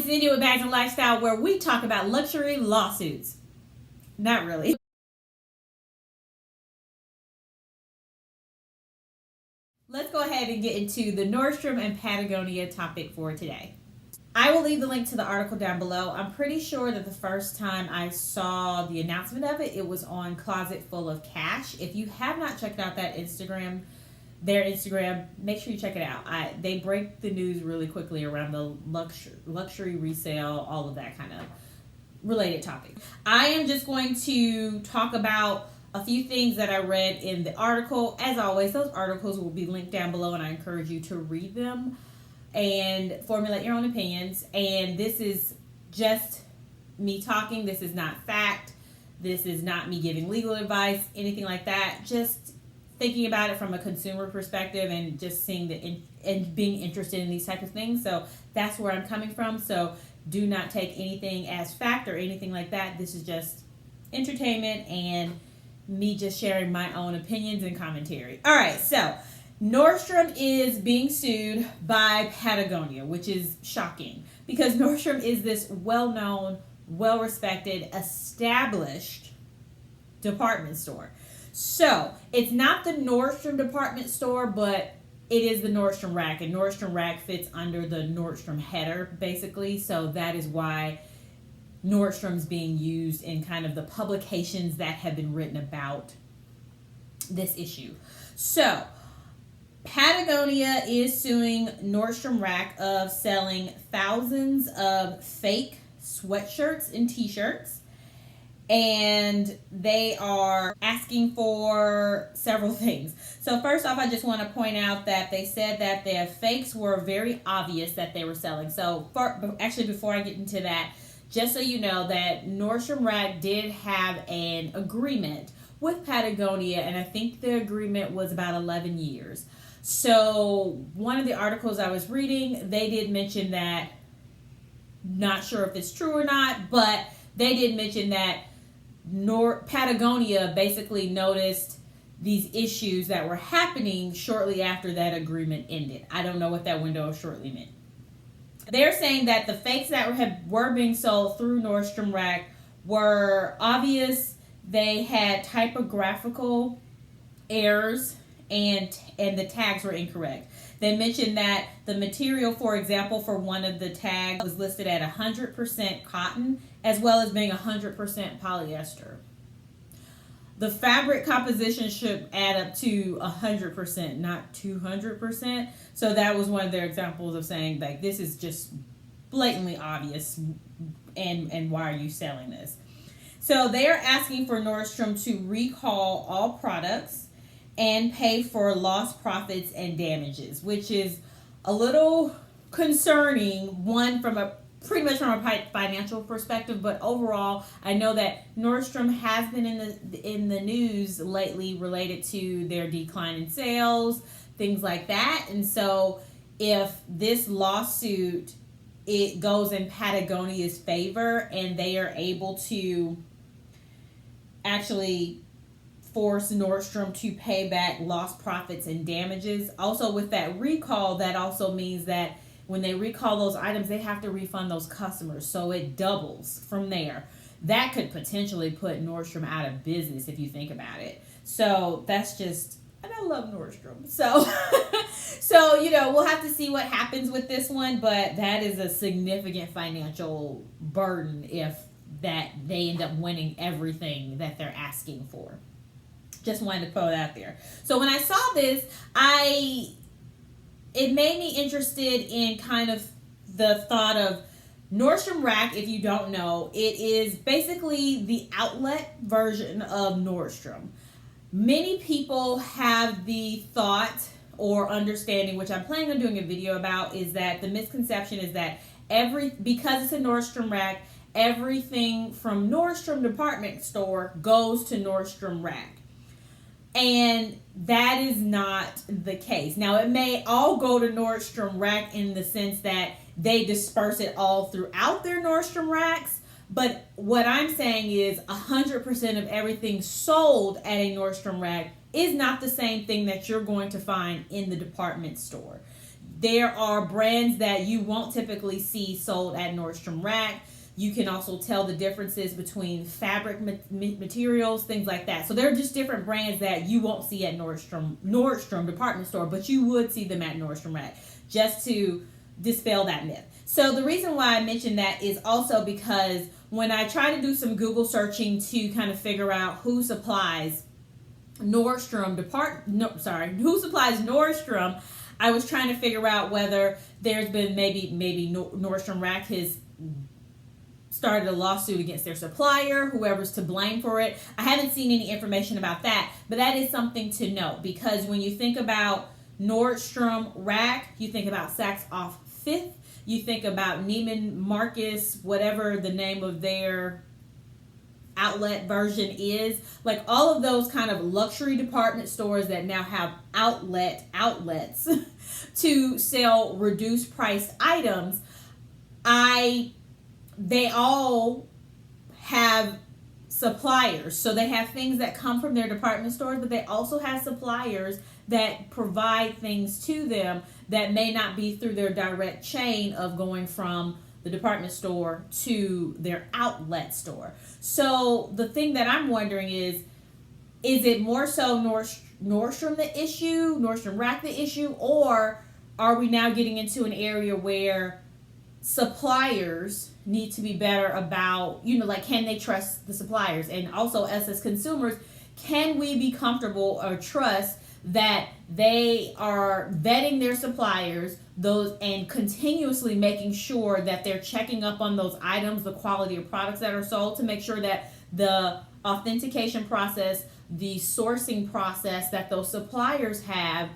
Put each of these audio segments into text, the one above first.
This is India with Bags and Lifestyle, where we talk about luxury lawsuits. Not really. Let's go ahead and get into the Nordstrom and Patagonia topic for today. I will leave the link to the article down below. I'm pretty sure that the first time I saw the announcement of it, it was on Closet Full of Cash. If you have not checked out that their Instagram, make sure you check it out. They break the news really quickly around the luxury resale, all of that kind of related topic. I am just going to talk about a few things that I read in the article. As always, those articles will be linked down below, and I encourage you to read them and formulate your own opinions. And this is just me talking. This is not fact. This is not me giving legal advice, anything like that. Just thinking about it from a consumer perspective and just seeing and being interested in these types of things. So that's where I'm coming from. So do not take anything as fact or anything like that. This is just entertainment and me just sharing my own opinions and commentary. All right, so Nordstrom is being sued by Patagonia, which is shocking because Nordstrom is this well-known, well-respected, established department store. So it's not the Nordstrom department store, but it is the Nordstrom Rack, and Nordstrom Rack fits under the Nordstrom header, basically. So that is why Nordstrom's being used in kind of the publications that have been written about this issue. So Patagonia is suing Nordstrom Rack of selling thousands of fake sweatshirts and t-shirts. And they are asking for several things. So first off, I just want to point out that they said that their fakes were very obvious that they were selling. So actually, before I get into that, just so you know that Nordstrom Rack did have an agreement with Patagonia, and I think the agreement was about 11 years. So one of the articles I was reading, they did mention that, not sure if it's true or not, but they did mention that Patagonia basically noticed these issues that were happening shortly after that agreement ended. I don't know what that window of shortly meant. They're saying that the fakes that were being sold through Nordstrom Rack were obvious. They had typographical errors and the tags were incorrect. They mentioned that the material, for example, for one of the tags was listed at 100% cotton as well as being 100% polyester. The fabric composition should add up to 100%, not 200%. So that was one of their examples of saying, like, this is just blatantly obvious, and why are you selling this? So they are asking for Nordstrom to recall all products and pay for lost profits and damages, which is a little concerning, pretty much from a financial perspective, but overall, I know that Nordstrom has been in the news lately related to their decline in sales, things like that. And so if this lawsuit, it goes in Patagonia's favor and they are able to actually force Nordstrom to pay back lost profits and damages. Also, with that recall, that also means that when they recall those items, they have to refund those customers. So it doubles from there. That could potentially put Nordstrom out of business if you think about it. So that's just, and I love Nordstrom. So, we'll have to see what happens with this one, but that is a significant financial burden if that they end up winning everything that they're asking for. Just wanted to throw it out there. So when I saw this, it made me interested in kind of the thought of Nordstrom Rack. If you don't know, it is basically the outlet version of Nordstrom. Many people have the thought or understanding, which I'm planning on doing a video about, is that the misconception is that because it's a Nordstrom Rack, everything from Nordstrom department store goes to Nordstrom Rack. And that is not the case. Now, it may all go to Nordstrom Rack in the sense that they disperse it all throughout their Nordstrom Racks. But what I'm saying is 100% of everything sold at a Nordstrom Rack is not the same thing that you're going to find in the department store. There are brands that you won't typically see sold at Nordstrom Rack. You can also tell the differences between fabric materials, things like that. So there are just different brands that you won't see at Nordstrom department store, but you would see them at Nordstrom Rack, just to dispel that myth. So the reason why I mentioned that is also because when I try to do some Google searching to kind of figure out who supplies Nordstrom, I was trying to figure out whether there's been maybe Nordstrom Rack has started a lawsuit against their supplier, whoever's to blame for it. I haven't seen any information about that, but that is something to note, because when you think about Nordstrom Rack, you think about Saks Off Fifth, you think about Neiman Marcus, whatever the name of their outlet version is, like all of those kind of luxury department stores that now have outlets to sell reduced priced items. They all have suppliers. So they have things that come from their department stores, but they also have suppliers that provide things to them that may not be through their direct chain of going from the department store to their outlet store. So the thing that I'm wondering is it more so Nordstrom the issue, Nordstrom Rack the issue, or are we now getting into an area where suppliers need to be better about, like, can they trust the suppliers? And also, us as consumers, can we be comfortable or trust that they are vetting their suppliers, and continuously making sure that they're checking up on those items, the quality of products that are sold, to make sure that the authentication process, the sourcing process that those suppliers have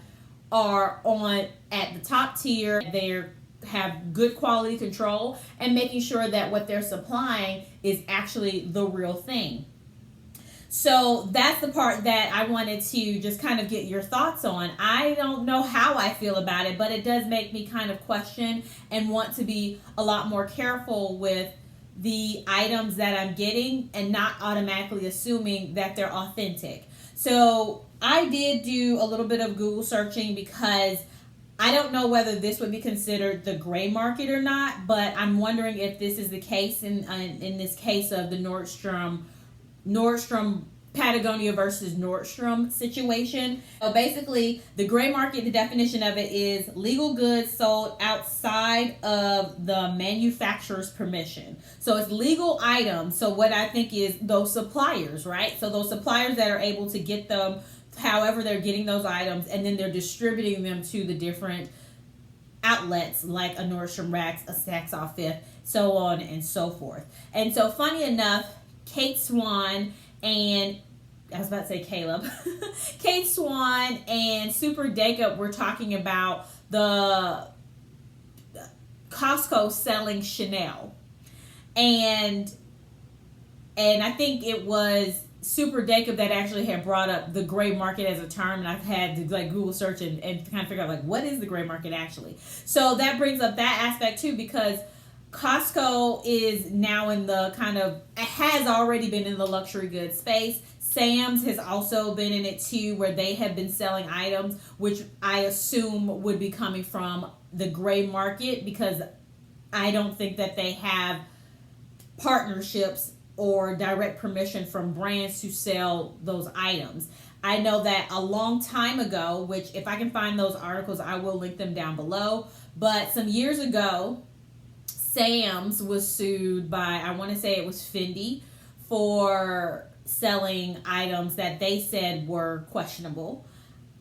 are on at the top tier. They're have good quality control, and making sure that what they're supplying is actually the real thing. So that's the part that I wanted to just kind of get your thoughts on. I don't know how I feel about it, but it does make me kind of question and want to be a lot more careful with the items that I'm getting and not automatically assuming that they're authentic. So I did do a little bit of Google searching, because I don't know whether this would be considered the gray market or not, but I'm wondering if this is the case in this case of the Nordstrom Patagonia versus Nordstrom situation. So basically, the gray market, the definition of it is legal goods sold outside of the manufacturer's permission. So it's legal items. So what I think is those suppliers, right? So those suppliers that are able to get them however they're getting those items, and then they're distributing them to the different outlets like a Nordstrom Rack, a Saks Off Fifth, so on and so forth. And so funny enough, Kate Swan and Kate Swan and Super Jacob were talking about the Costco selling Chanel. And I think it was Super Jacob that actually had brought up the gray market as a term, and I've had to Google search and kind of figure out what is the gray market actually. So that brings up that aspect too, because Costco is now in the has already been in the luxury goods space. Sam's has also been in it too, where they have been selling items which I assume would be coming from the gray market, because I don't think that they have partnerships or direct permission from brands to sell those items. I know that a long time ago, which if I can find those articles, I will link them down below, but some years ago, Sam's was sued by, I want to say it was Fendi, for selling items that they said were questionable.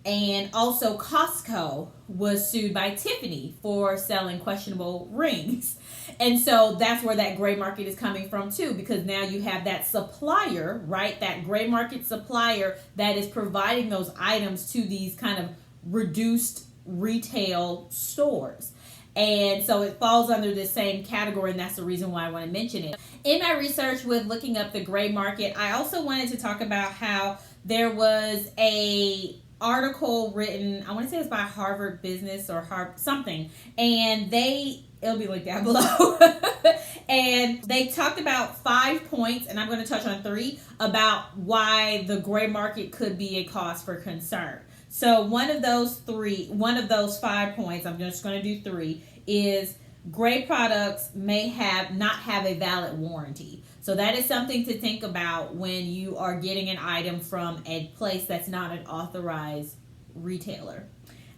And also Costco was sued by Tiffany for selling questionable rings. And so that's where that gray market is coming from too, because now you have that supplier, right? That gray market supplier that is providing those items to these kind of reduced retail stores. And so it falls under the same category, and that's the reason why I want to mention it. In my research with looking up the gray market, I also wanted to talk about how there was a article written, I want to say it's by Harvard Business or Harvard something, and it'll be linked down below. And they talked about 5 points, and I'm going to touch on 3, about why the gray market could be a cause for concern. So one of those 5 points, I'm just going to do 3, is gray products may not have a valid warranty. So that is something to think about when you are getting an item from a place that's not an authorized retailer.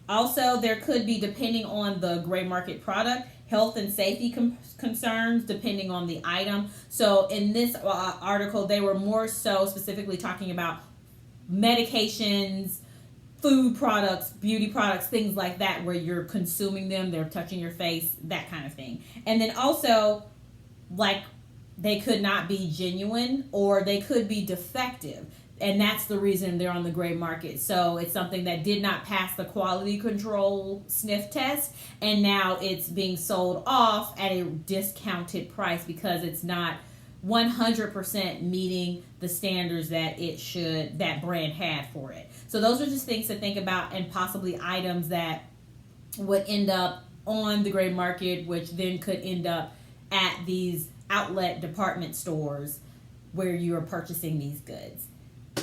Also, there could be, depending on the gray market product, health and safety concerns depending on the item. So in this article, they were more so specifically talking about medications, food products, beauty products, things like that, where you're consuming them, they're touching your face, that kind of thing. And then also, like, they could not be genuine or they could be defective. And that's the reason they're on the gray market. So it's something that did not pass the quality control sniff test, and now it's being sold off at a discounted price because it's not 100% meeting the standards that brand had for it. So those are just things to think about, and possibly items that would end up on the gray market, which then could end up at these outlet department stores where you are purchasing these goods.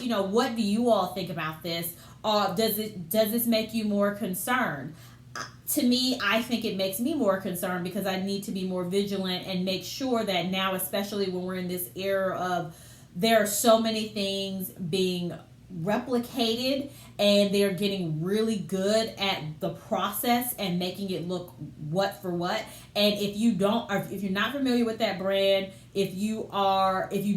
What do you all think about this? Does this make you more concerned? To me, I think it makes me more concerned because I need to be more vigilant and make sure that now, especially when we're in this era of, there are so many things being replicated and they're getting really good at the process and making it look what for what. And if you're not familiar with that brand, if you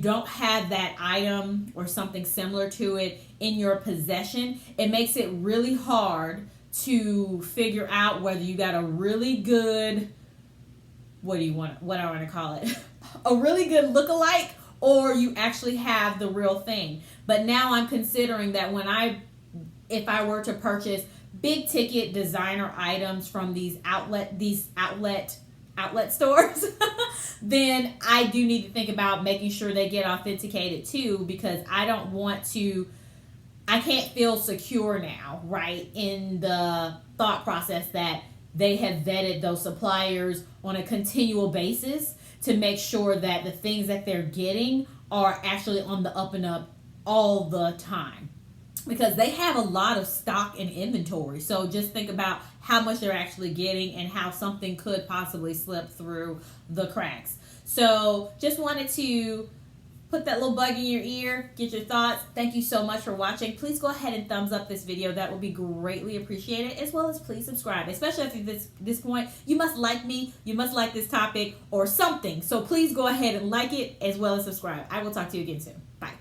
don't have that item or something similar to it in your possession, it makes it really hard to figure out whether you got a really good, what I want to call it, a really good lookalike, or you actually have the real thing. But now I'm considering that if I were to purchase big ticket designer items from these outlet stores, then I do need to think about making sure they get authenticated too, because I can't feel secure now, right, in the thought process that they have vetted those suppliers on a continual basis to make sure that the things that they're getting are actually on the up and up all the time, because they have a lot of stock and inventory. So just think about how much they're actually getting and how something could possibly slip through the cracks. So just wanted to put that little bug in your ear, get your thoughts. Thank you so much for watching. Please go ahead and thumbs up this video. That will be greatly appreciated, as well as please subscribe. Especially at this point, you must like me, you must like this topic or something. So please go ahead and like it as well as subscribe. I will talk to you again soon. Bye.